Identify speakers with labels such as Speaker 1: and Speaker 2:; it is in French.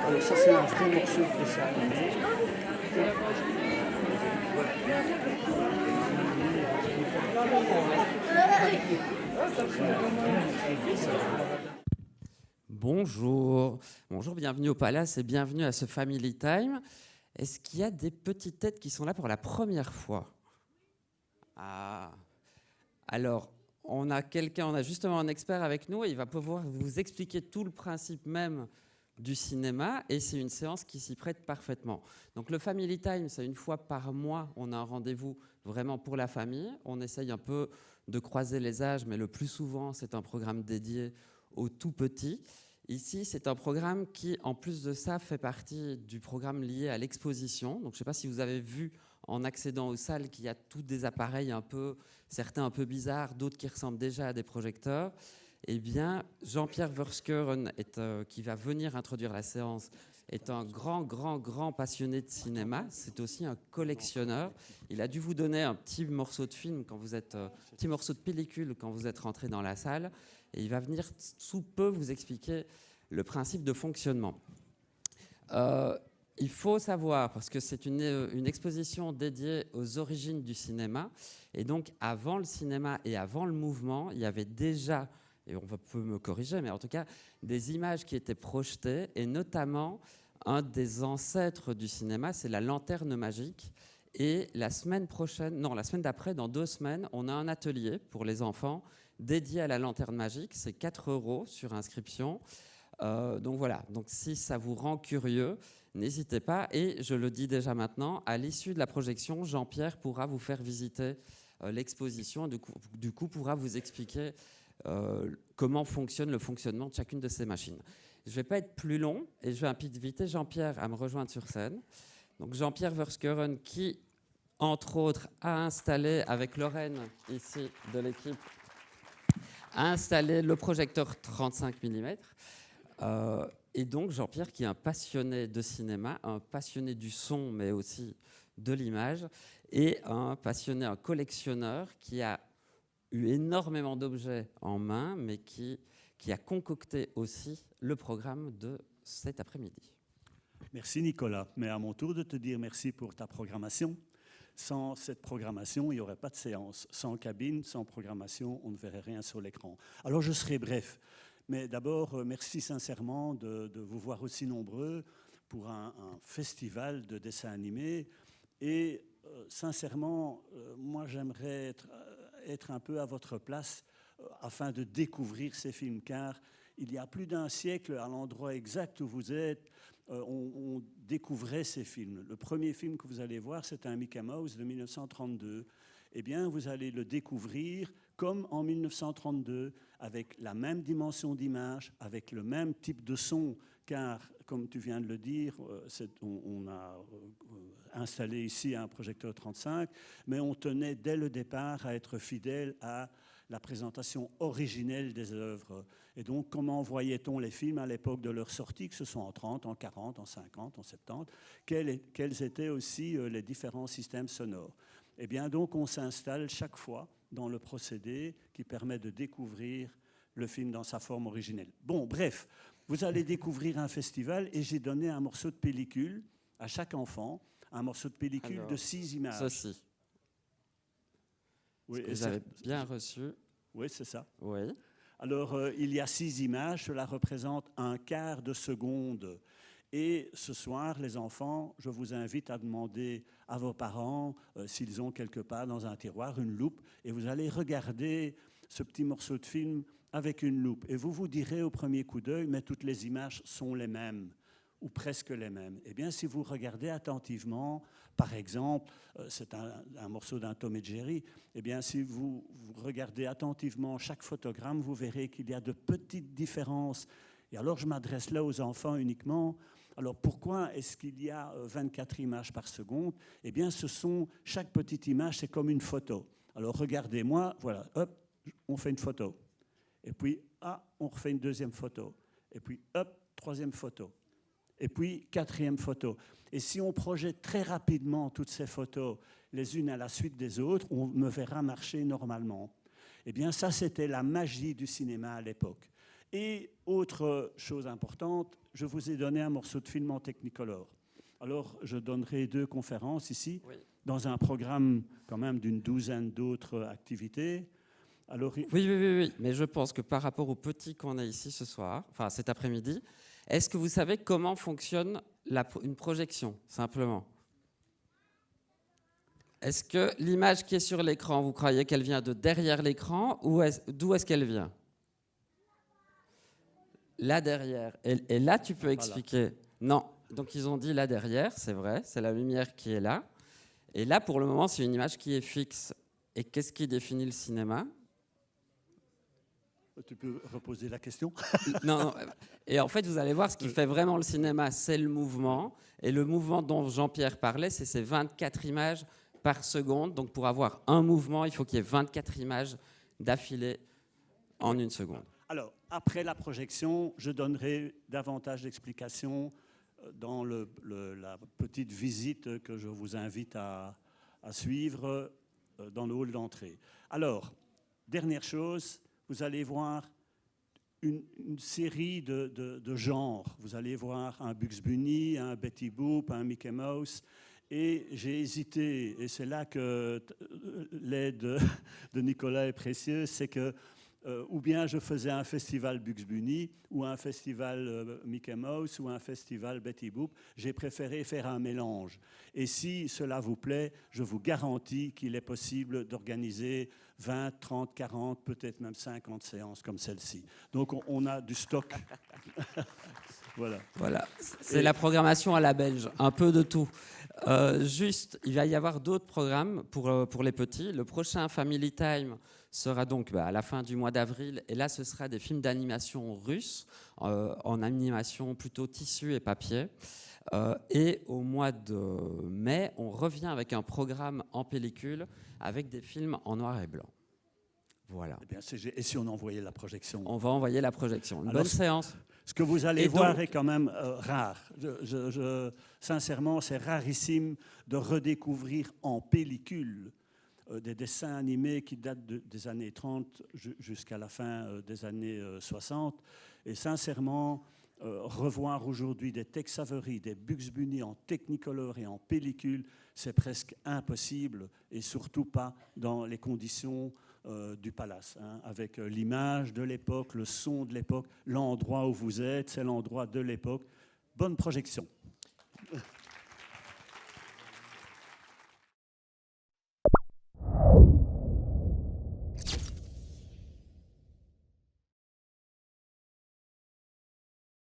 Speaker 1: Alors ça c'est un vrai morceau de dessin animé.
Speaker 2: Bonjour, bonjour, bienvenue au Palace et bienvenue à ce Family Time. Est-ce qu'il y a des petites têtes qui sont là pour la première fois? Ah, alors on a justement un expert avec nous et il va pouvoir vous expliquer tout le principe même du cinéma et c'est une séance qui s'y prête parfaitement. Donc le Family Time, c'est une fois par mois, on a un rendez-vous vraiment pour la famille. On essaye un peu de croiser les âges, mais le plus souvent, c'est un programme dédié aux tout petits. Ici, c'est un programme qui, en plus de ça, fait partie du programme lié à l'exposition. Donc je ne sais pas si vous avez vu en accédant aux salles qu'il y a tous des appareils certains un peu bizarres, d'autres qui ressemblent déjà à des projecteurs. Eh bien, Jean-Pierre Verschuren, qui va venir introduire la séance, est un grand passionné de cinéma. C'est aussi un collectionneur. Il a dû vous donner un petit morceau de film petit morceau de pellicule quand vous êtes rentré dans la salle. Et il va venir sous peu vous expliquer le principe de fonctionnement. Il faut savoir, parce que c'est une exposition dédiée aux origines du cinéma, et donc avant le cinéma et avant le mouvement, il y avait déjà, et on peut me corriger, mais en tout cas, des images qui étaient projetées, et notamment un des ancêtres du cinéma, c'est la lanterne magique. Et la semaine d'après, dans 2 semaines, on a un atelier pour les enfants dédié à la lanterne magique. C'est 4 € sur inscription. Donc voilà, donc si ça vous rend curieux, n'hésitez pas. Et je le dis déjà maintenant, à l'issue de la projection, Jean-Pierre pourra vous faire visiter l'exposition. Du coup, pourra vous expliquer comment fonctionne le fonctionnement de chacune de ces machines. Je ne vais pas être plus long et je vais inviter Jean-Pierre à me rejoindre sur scène. Donc Jean-Pierre Verschuren qui, entre autres, a installé, avec Lorraine, ici, de l'équipe, a installé le projecteur 35 mm. Et donc Jean-Pierre qui est un passionné de cinéma, un passionné du son, mais aussi de l'image, et un collectionneur qui a eu énormément d'objets en main, mais qui a concocté aussi le programme de cet après-midi.
Speaker 3: Merci Nicolas, mais à mon tour de te dire merci pour ta programmation. Sans cette programmation, il n'y aurait pas de séance. Sans cabine, sans programmation, on ne verrait rien sur l'écran. Alors je serai bref, mais d'abord, merci sincèrement de vous voir aussi nombreux pour un festival de dessins animés. Et sincèrement, moi j'aimerais être un peu à votre place afin de découvrir ces films, car il y a plus d'1 siècle, à l'endroit exact où vous êtes, on découvrait ces films. Le premier film que vous allez voir, c'est un Mickey Mouse de 1932. Eh bien, vous allez le découvrir comme en 1932, avec la même dimension d'image, avec le même type de son, car, comme tu viens de le dire, on a installé ici un projecteur 35, mais on tenait dès le départ à être fidèle à la présentation originelle des œuvres. Et donc, comment voyait-on les films à l'époque de leur sortie, que ce soit en 30, en 40, en 50, en 70, quels étaient aussi les différents systèmes sonores. Eh bien, donc, on s'installe chaque fois dans le procédé qui permet de découvrir le film dans sa forme originelle. Bon, bref, vous allez découvrir un festival et j'ai donné un morceau de pellicule à chaque enfant, un morceau de pellicule de 6 images.
Speaker 2: Ceci. Oui, vous avez bien reçu.
Speaker 3: Oui, c'est ça.
Speaker 2: Oui.
Speaker 3: Alors, il y a 6 images, cela représente 1/4 de seconde. Et ce soir, les enfants, je vous invite à demander à vos parents s'ils ont quelque part dans un tiroir une loupe, et vous allez regarder ce petit morceau de film avec une loupe. Et vous vous direz au premier coup d'œil, mais toutes les images sont les mêmes, ou presque les mêmes. Eh bien, si vous regardez attentivement, par exemple, c'est un morceau d'un Tom et Jerry, eh bien, si vous regardez attentivement chaque photogramme, vous verrez qu'il y a de petites différences. Et alors, je m'adresse là aux enfants uniquement. Alors, pourquoi est-ce qu'il y a 24 images par seconde? Eh bien, chaque petite image, c'est comme une photo. Alors, regardez-moi, voilà, hop, on fait une photo. Et puis, on refait une deuxième photo. Et puis, hop, troisième photo. Et puis, 4e photo. Et si on projette très rapidement toutes ces photos, les unes à la suite des autres, on me verra marcher normalement. Eh bien, ça, c'était la magie du cinéma à l'époque. Et autre chose importante, je vous ai donné un morceau de film en Technicolor. Alors, je donnerai 2 conférences ici,
Speaker 2: Oui.
Speaker 3: dans un programme quand même d'une douzaine d'autres activités. Alors,
Speaker 2: Oui, mais je pense que par rapport aux petits qu'on a ici ce soir, enfin cet après-midi, est-ce que vous savez comment fonctionne une projection, simplement? Est-ce que l'image qui est sur l'écran, vous croyez qu'elle vient de derrière l'écran ou d'où est-ce qu'elle vient? Là derrière. Et là, tu peux expliquer. Non. Donc ils ont dit là derrière, c'est vrai, c'est la lumière qui est là. Et là, pour le moment, c'est une image qui est fixe. Et qu'est-ce qui définit le cinéma?
Speaker 3: tu peux reposer la question?
Speaker 2: Non. Et en fait, vous allez voir, ce qui fait vraiment le cinéma, c'est le mouvement. Et le mouvement dont Jean-Pierre parlait, c'est ces 24 images par seconde. Donc pour avoir un mouvement, il faut qu'il y ait 24 images d'affilée en une seconde.
Speaker 3: Alors, après la projection, je donnerai davantage d'explications dans la petite visite que je vous invite à suivre dans le hall d'entrée. Alors, dernière chose, vous allez voir une série de genres. Vous allez voir un Bugs Bunny, un Betty Boop, un Mickey Mouse. Et j'ai hésité, et c'est là que l'aide de Nicolas est précieuse, c'est que ou bien je faisais un festival Bugs Bunny, ou un festival Mickey Mouse, ou un festival Betty Boop. J'ai préféré faire un mélange. Et si cela vous plaît, je vous garantis qu'il est possible d'organiser 20, 30, 40, peut-être même 50 séances comme celle-ci. Donc on a du stock. Voilà.
Speaker 2: C'est la programmation à la belge, un peu de tout. Juste, il va y avoir d'autres programmes pour les petits. Le prochain Family Time sera donc à la fin du mois d'avril. Et là, ce sera des films d'animation russes, en animation plutôt tissu et papier. Et au mois de mai, on revient avec un programme en pellicule avec des films en noir et blanc. Voilà.
Speaker 3: Eh bien, et si on envoyait la projection?
Speaker 2: On va envoyer la projection. Une
Speaker 3: Alors,
Speaker 2: bonne séance.
Speaker 3: Ce que vous allez
Speaker 2: Et
Speaker 3: voir
Speaker 2: donc,
Speaker 3: est quand même rare. Sincèrement, c'est rarissime de redécouvrir en pellicule des dessins animés qui datent des années 30 jusqu'à la fin des années 60. Et sincèrement, revoir aujourd'hui des Tex Avery, des Bugs Bunny en Technicolor et en pellicule, c'est presque impossible, et surtout pas dans les conditions du palace, hein, avec l'image de l'époque, le son de l'époque, l'endroit où vous êtes, c'est l'endroit de l'époque. Bonne projection.